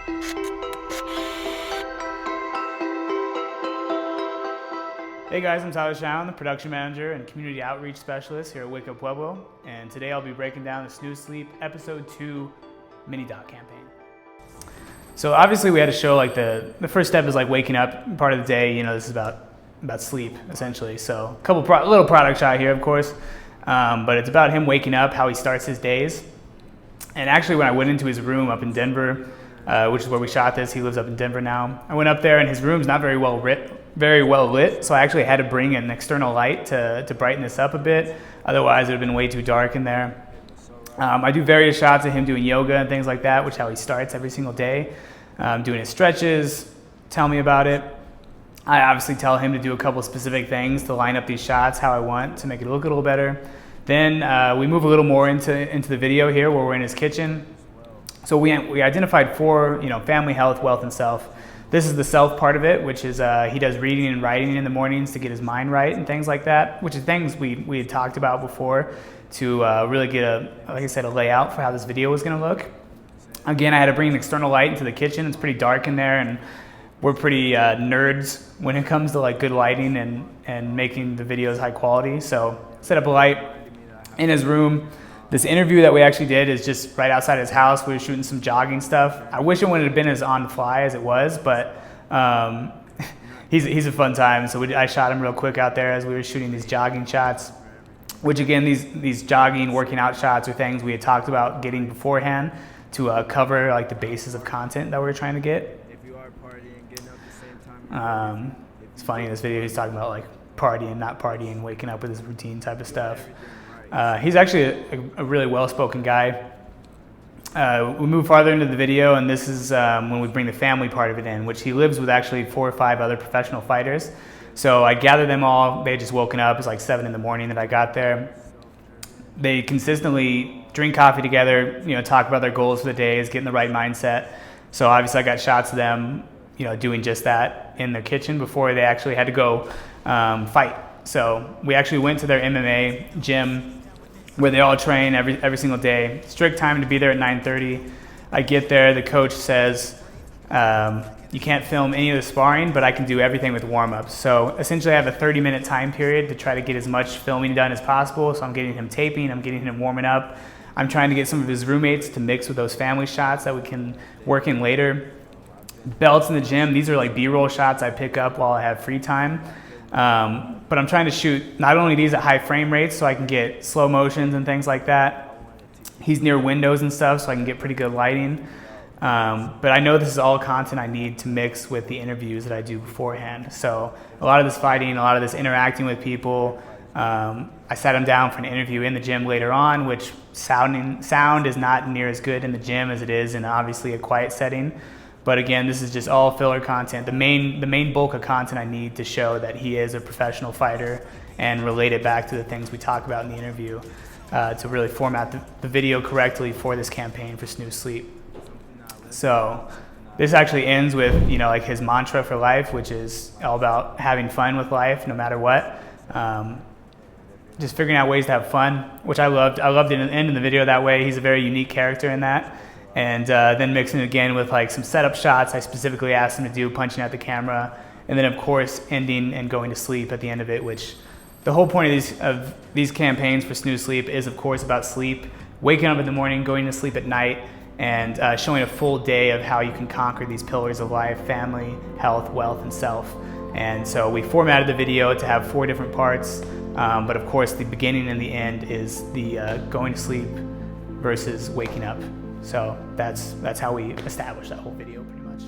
Hey guys, I'm Tyler Schown, the production manager and community outreach specialist here at Pueblo, and today I'll be breaking down the Snooze Sleep Episode 2 mini doc campaign. So obviously we had to show like the first step is like waking up part of the day. You know, this is about sleep essentially. So a couple little product shot here, of course, but it's about him waking up, how he starts his days. And actually, when I went into his room up in Denver, which is where we shot this, he lives up in Denver now. I went up there, and his room's not very well lit, so I actually had to bring an external light to brighten this up a bit. Otherwise, it would have been way too dark in there. I do various shots of him doing yoga and things like that, which is how he starts every single day, doing his stretches, tell me about it. I obviously tell him to do a couple specific things to line up these shots how I want to make it look a little better. Then we move a little more into the video here where we're in his kitchen. So we identified 4, family, health, wealth, and self. This is the self part of it, which is he does reading and writing in the mornings to get his mind right and things like that, which is things we had talked about before to really get like I said, a layout for how this video was going to look. Again, I had to bring an external light into the kitchen. It's pretty dark in there, and we're pretty nerds when it comes to like good lighting and making the videos high quality. So set up a light in his room. This interview that we actually did is just right outside his house. We were shooting some jogging stuff. I wish it wouldn't have been as on the fly as it was, but he's a fun time. So I shot him real quick out there as we were shooting these jogging shots, which again, these jogging, working out shots are things we had talked about getting beforehand to cover like the basis of content that we were trying to get. If you are partying, getting up at the same time. It's funny in this video, he's talking about like partying, not partying, waking up with his routine type of stuff. He's actually a really well-spoken guy. We move farther into the video, and this is when we bring the family part of it in, which he lives with actually 4 or 5 other professional fighters. So I gathered them all. They had just woken up. It was like 7 in the morning that I got there. They consistently drink coffee together, talk about their goals for the days, get in the right mindset. So obviously I got shots of them, doing just that in their kitchen before they actually had to go fight. So we actually went to their MMA gym where they all train every single day. Strict time to be there at 9:30. I get there, the coach says, you can't film any of the sparring, but I can do everything with warm-ups. So essentially I have a 30-minute time period to try to get as much filming done as possible. So I'm getting him taping, I'm getting him warming up. I'm trying to get some of his roommates to mix with those family shots that we can work in later. Belts in the gym, these are like B-roll shots I pick up while I have free time. But I'm trying to shoot not only these at high frame rates so I can get slow motions and things like that. He's near windows and stuff so I can get pretty good lighting. But I know this is all content I need to mix with the interviews that I do beforehand. So a lot of this fighting, a lot of this interacting with people. I sat him down for an interview in the gym later on, which sound is not near as good in the gym as it is in obviously a quiet setting. But again, this is just all filler content. The main bulk of content I need to show that he is a professional fighter and relate it back to the things we talk about in the interview to really format the video correctly for this campaign for Snooze Sleep. So this actually ends with like his mantra for life, which is all about having fun with life no matter what. Just figuring out ways to have fun, which I loved. I loved it in the video that way. He's a very unique character in that. And then mixing it again with like some setup shots I specifically asked him to do, punching out the camera, and then of course ending and going to sleep at the end of it, which the whole point of these campaigns for Snooze Sleep is of course about sleep, waking up in the morning, going to sleep at night, and showing a full day of how you can conquer these pillars of life: family, health, wealth, and self. And so we formatted the video to have 4 different parts, but of course the beginning and the end is the going to sleep versus waking up. So that's how we established that whole video pretty much.